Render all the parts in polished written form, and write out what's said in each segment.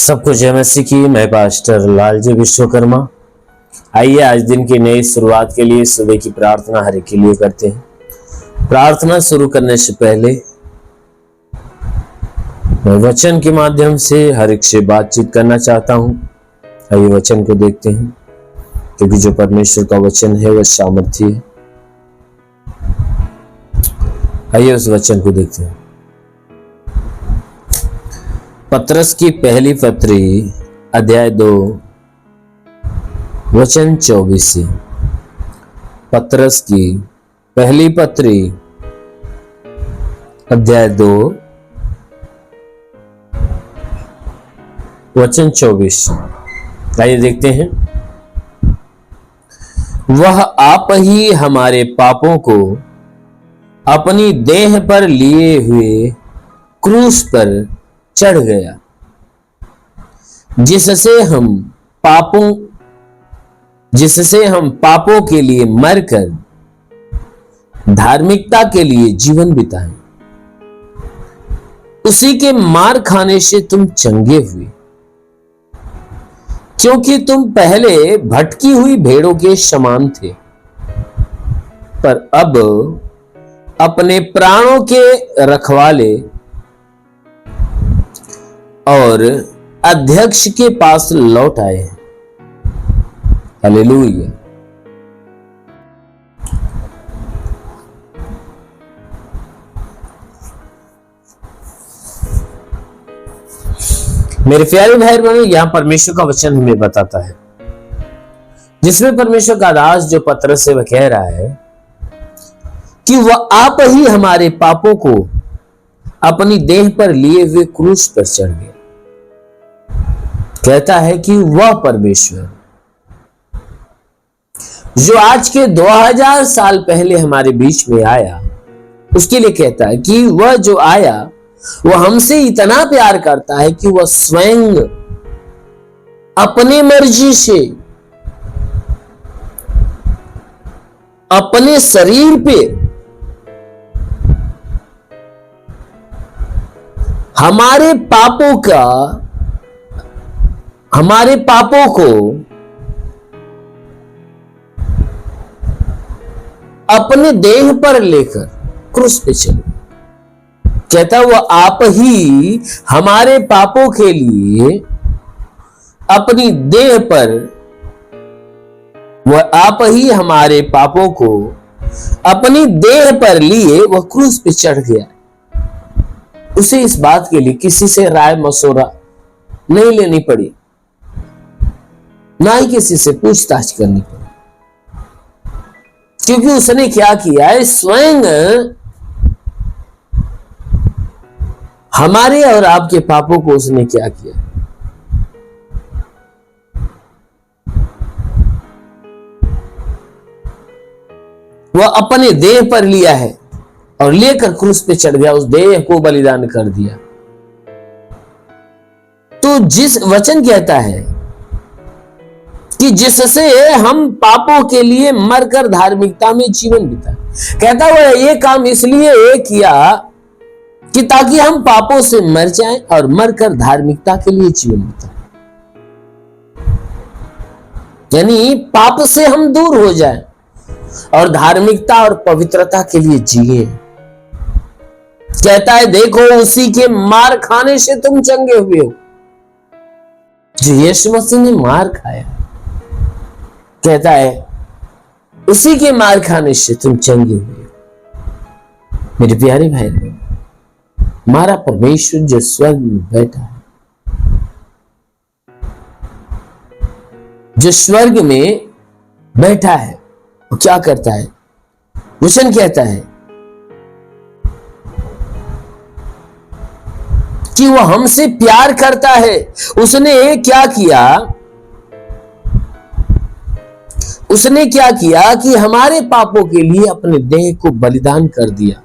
सबको जय मसीह की। मैं पास्टर लालजी विश्वकर्मा। आइए आज दिन की नई शुरुआत के लिए सुबह की प्रार्थना हर एक के लिए करते हैं। प्रार्थना शुरू करने से पहले मैं वचन के माध्यम से हर एक से बातचीत करना चाहता हूं। आइए वचन को देखते हैं, क्योंकि जो परमेश्वर का वचन है वह सामर्थ्य है। आइए उस वचन को देखते हैं। पत्रस की पहली पत्री अध्याय 2 वचन 24 से। पत्रस की पहली पत्री अध्याय 2 वचन 24। आइए देखते हैं। वह आप ही हमारे पापों को अपनी देह पर लिए हुए क्रूस पर चढ़ गया, जिससे हम पापों के लिए मरकर धार्मिकता के लिए जीवन बिताएं। उसी के मार खाने से तुम चंगे हुए, क्योंकि तुम पहले भटकी हुई भेड़ों के समान थे, पर अब अपने प्राणों के रखवाले और अध्यक्ष के पास लौट आए हैं। हालेलुया। मेरे प्यारे भाई बहनों, यहां परमेश्वर का वचन हमें बताता है, जिसमें परमेश्वर का दास जो पत्रस से वह कह रहा है कि वह आप ही हमारे पापों को अपनी देह पर लिए हुए क्रूस पर चढ़ गए। कहता है कि वह परमेश्वर जो आज के 2000 साल पहले हमारे बीच में आया, उसके लिए कहता है कि वह जो आया वह हमसे इतना प्यार करता है कि वह स्वयं अपने मर्जी से अपने शरीर पे हमारे पापों को अपने देह पर लेकर क्रूस पे चले। कहता वह आप ही हमारे पापों के लिए अपनी देह पर, वह आप ही हमारे पापों को अपनी देह पर लिए वह क्रूस पे चढ़ गया। उसे इस बात के लिए किसी से राय मशवरा नहीं लेनी पड़ी, ना ही किसी से पूछताछ करनी पड़ी, क्योंकि उसने क्या किया है, स्वयं हमारे और आपके पापों को उसने क्या किया, वह अपने देह पर लिया है और लेकर क्रूस पे चढ़ गया, उस देह को बलिदान कर दिया। तो जिस वचन कहता है कि जिससे हम पापों के लिए मरकर धार्मिकता में जीवन बिताए, कहता हुआ ये काम इसलिए किया कि ताकि हम पापों से मर जाएं और मरकर धार्मिकता के लिए जीवन बिताएं, यानी पाप से हम दूर हो जाएं और धार्मिकता और पवित्रता के लिए जिए। कहता है देखो उसी के मार खाने से तुम चंगे हुए हो। जो यीशु मसीह ने मार खाया, कहता है उसी के मार खाने से तुम चंगे हुए हो। मेरे प्यारे भाई बहन, हमारा परमेश्वर जो स्वर्ग में बैठा है, जो स्वर्ग में बैठा है, वो क्या करता है? वचन कहता है कि वो हमसे प्यार करता है। उसने क्या किया? उसने क्या किया कि हमारे पापों के लिए अपने देह को बलिदान कर दिया।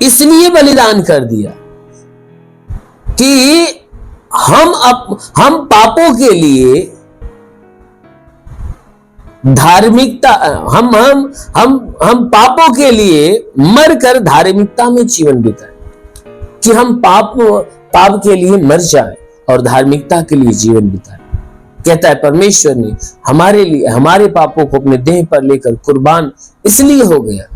इसलिए बलिदान कर दिया कि हम पापों के लिए धार्मिकता, हम पापों के लिए मरकर धार्मिकता में जीवन बिताएं, कि हम पाप के लिए मर जाएं और धार्मिकता के लिए जीवन बिताया। कहता है परमेश्वर ने हमारे लिए हमारे पापों को अपने देह पर लेकर कुर्बान इसलिए हो गया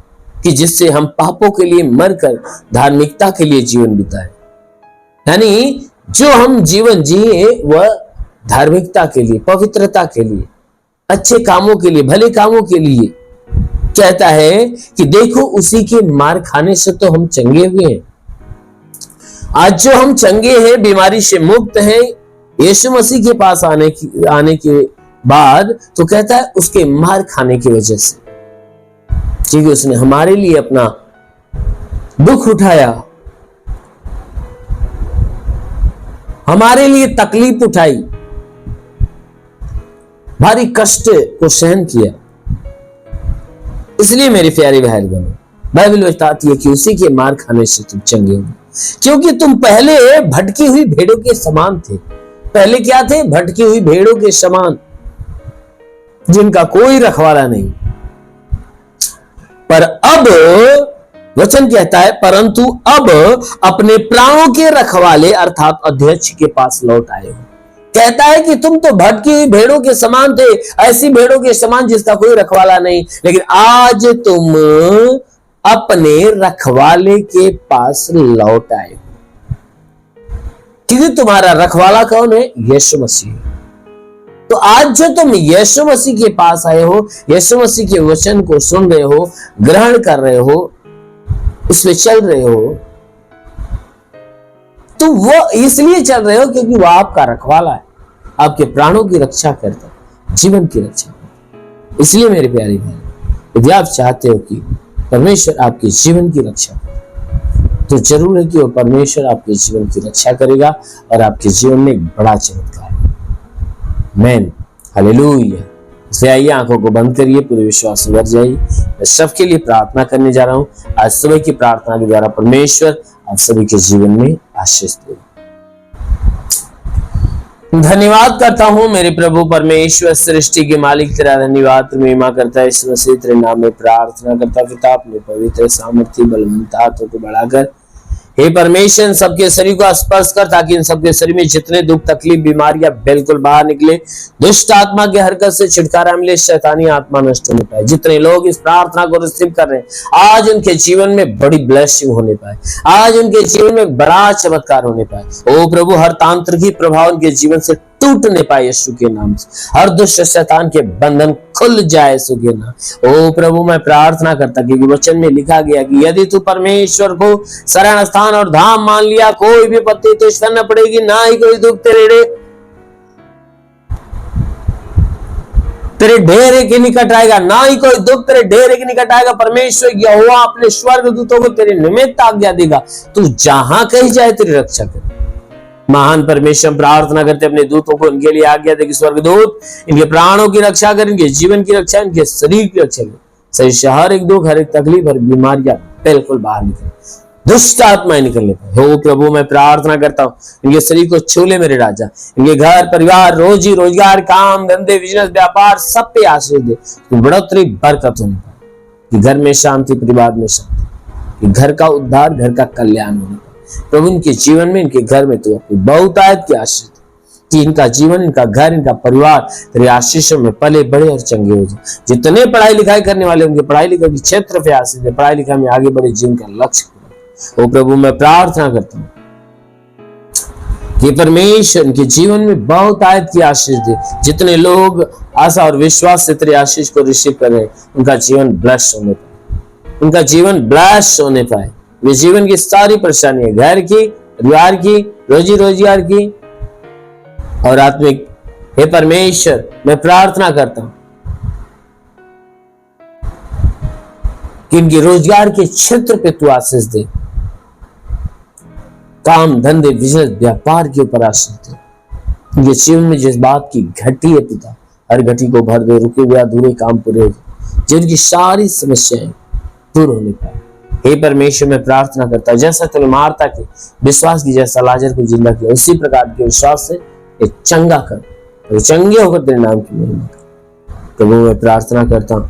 कि जिससे हम पापों के लिए मरकर धार्मिकता के लिए जीवन बिताए। यानी जो हम जीवन जिए वह धार्मिकता के लिए, पवित्रता के लिए, अच्छे कामों के लिए, भले कामों के लिए। कहता है कि देखो उसी के मार खाने से तो हम चंगे हुए हैं। आज जो हम चंगे हैं, बीमारी से मुक्त हैं, यीशु मसीह के पास आने के बाद, तो कहता है उसके मार खाने की वजह से, क्योंकि उसने हमारे लिए अपना दुख उठाया, हमारे लिए तकलीफ उठाई, भारी कष्ट को सहन किया। इसलिए मेरे प्यारे भाई बहनों, बाइबल बताती है कि उसी के मार खाने से तुम चंगे हो, क्योंकि तुम पहले भटकी हुई भेड़ों के समान थे। पहले क्या थे? भटकी हुई भेड़ों के समान, जिनका कोई रखवाला नहीं। पर अब वचन कहता है परंतु अब अपने प्राणों के रखवाले अर्थात अध्यक्ष के पास लौट आए हो। कहता है कि तुम तो भटकी हुई भेड़ों के समान थे, ऐसी भेड़ों के समान जिसका कोई रखवाला नहीं, लेकिन आज तुम अपने रखवाले के पास लौट आए हो। क्योंकि तुम्हारा रखवाला कौन है? यीशु मसीह। तो आज जो तुम यीशु मसीह के पास आए हो, यीशु मसीह के वचन को सुन रहे हो, ग्रहण कर रहे हो, उसमें चल रहे हो, तो वो इसलिए चल रहे हो क्योंकि वो आपका रखवाला है, आपके प्राणों की रक्षा करता है, जीवन की रक्षा करता है। इसलिए मेरे प्यारे भाई, यदि आप चाहते हो कि परमेश्वर आपके जीवन की रक्षा करे, तो जरूर है कि वो परमेश्वर आपके जीवन की रक्षा करेगा और आपके जीवन में एक बड़ा चमत्कार है। आमीन, हालेलुया। इसलिए आइए आंखों को बंद करिए, पूरे विश्वास से भर जाइए। मैं सबके लिए प्रार्थना करने जा रहा हूं। आज सुबह की प्रार्थना के द्वारा परमेश्वर आप सभी के जीवन में आशीष दे। धन्यवाद करता हूं मेरे प्रभु परमेश्वर, सृष्टि के मालिक, तेरा धन्यवाद, महिमा करता है इस मसीह तेरे नाम में प्रार्थना करता पिता, अपने पवित्र सामर्थ्य बलवंत हाथों को बढ़ाकर हे परमेश्वर सबके शरीर को स्पर्श कर, ताकि इन सबके शरीर में जितने दुख तकलीफ बीमारियां बिल्कुल बाहर निकले, दुष्ट आत्मा की हरकत से छुटकारा मिले, शैतानी आत्मा नष्ट होने पाए। जितने लोग इस प्रार्थना को रिसीव कर रहे हैं, आज उनके जीवन में बड़ी ब्लेसिंग होने पाए, आज उनके जीवन में बड़ा चमत्कार होने पाए। ओ प्रभु, हर तांत्रिकी प्रभाव उनके जीवन से टूटने पाए यीशु के नाम से, हर दुष्ट शैतान के बंधन खुल जाए यीशु के नाम। ओ प्रभु, मैं प्रार्थना करता कि वचन में लिखा गया कि यदि तू परमेश्वर को शरण स्थान और धाम मान लिया, कोई भी विपत्ति तुझ पर न पड़ेगी, ना ही कोई दुख तेरे डेरे के निकट आएगा, ना ही कोई दुख तेरे डेरे के निकट आएगा। परमेश्वर यहोवा अपने स्वर्गदूतों को तेरे निमित्त आज्ञा देगा, तू जहां कहीं जाए तेरी रक्षा करे। महान परमेश्वर, प्रार्थना करते अपने दूतों को इनके लिए आज्ञा दे कि स्वर्गदूत इनके प्राणों की रक्षा करें, इनके जीवन की रक्षा, इनके शरीर की रक्षा करें। सही से हर एक दुख, हर एक तकलीफ, हर बीमारियां बिल्कुल बाहर निकले, दुष्ट आत्माएं निकलने पाए। हो प्रभु, मैं प्रार्थना करता हूँ इनके शरीर को छू ले मेरे राजा, इनके घर परिवार, रोजी रोजगार, काम धंधे, बिजनेस, व्यापार, सब पे आशीष दे, बढ़ोतरी बरकत होने पाए, कि घर में शांति, परिवार में शांति, कि घर का उद्धार, घर का कल्याण होने पाए। प्रभु, इनके जीवन में, इनके घर में तू अपनी बहुतायत की आशीष दे, कि इनका जीवन, इनका घर, इनका परिवार तेरी आशीषों में पले बड़े और चंगे हो जाए। जितने पढ़ाई लिखाई करने वाले उनके पढ़ाई लिखाई के क्षेत्र पे आशीष दे, पढ़ाई लिखाई में आगे बढ़े, जीवन का लक्ष्य पूरा। ओ प्रभु, मैं प्रार्थना करता हूँ कि परमेश्वर इनके जीवन में बहुतायत की आशीष दे। जितने लोग आशा और विश्वास से तेरी आशीष को रिसीव कर रहे हैं, उनका जीवन ब्लेस होने पाए, उनका जीवन ब्लेस होने पाए। वे जीवन की सारी परेशानियां, घर की, परिवार की, रोजी रोजगार की और आत्मिक, हे परमेश्वर, मैं प्रार्थना करता हूं कि इनके रोजगार के क्षेत्र पे तू आशीष दे, काम धंधे, बिजनेस, व्यापार के ऊपर आशीष दे। इनके जीवन में जिस बात की घटी है पिता, हर घटी को भर दे, रुके हुए अधूरे काम पूरे हो जाए, जिनकी सारी समस्याएं दूर होने पाए। हे परमेश्वर, मैं प्रार्थना करता हूं जैसा तूने मार्ता के विश्वास की, जैसा लाजर को जिंदा किया, उसी प्रकार के विश्वास से एक चंगा कर, चंगे होकर तेरे नाम की महिमा कर। प्रभु, मैं प्रार्थना करता हूं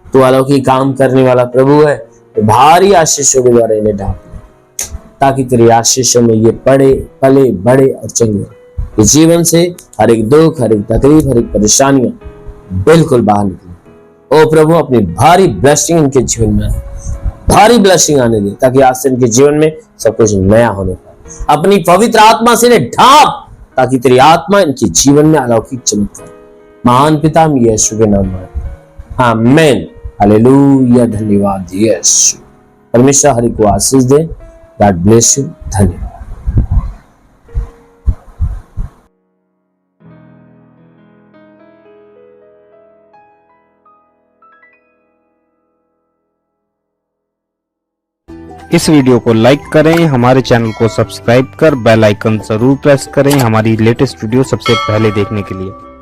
तू अलौकिक काम करने वाला प्रभु है, भारी आशीषों के द्वारा इन्हें ढांप ले, ताकि तेरी आशीषों में ये पड़े, पले, बड़े और चंगे। कि जीवन से हर एक दुख, हर एक तकलीफ, हर एक परेशानियां बिल्कुल बाहर निकले। ओ प्रभु, अपनी भारी ब्लेसिंग इनके जीवन में, भारी ब्लेसिंग आने दे, ताकि आज से इनके जीवन में सब कुछ नया होने पाए। अपनी पवित्र आत्मा से इन्हें ढांप, ताकि तेरी आत्मा इनके जीवन में अलौकिक चमत्कार। महान पिता, हम यीशु के नाम में, आमीन, हालेलुया। धन्यवाद यीशु। परमेश्वर हरि को आशीष दे। God bless you. धन्यवाद। इस वीडियो को लाइक करें, हमारे चैनल को सब्सक्राइब कर बेल आइकन जरूर प्रेस करें हमारी लेटेस्ट वीडियो सबसे पहले देखने के लिए।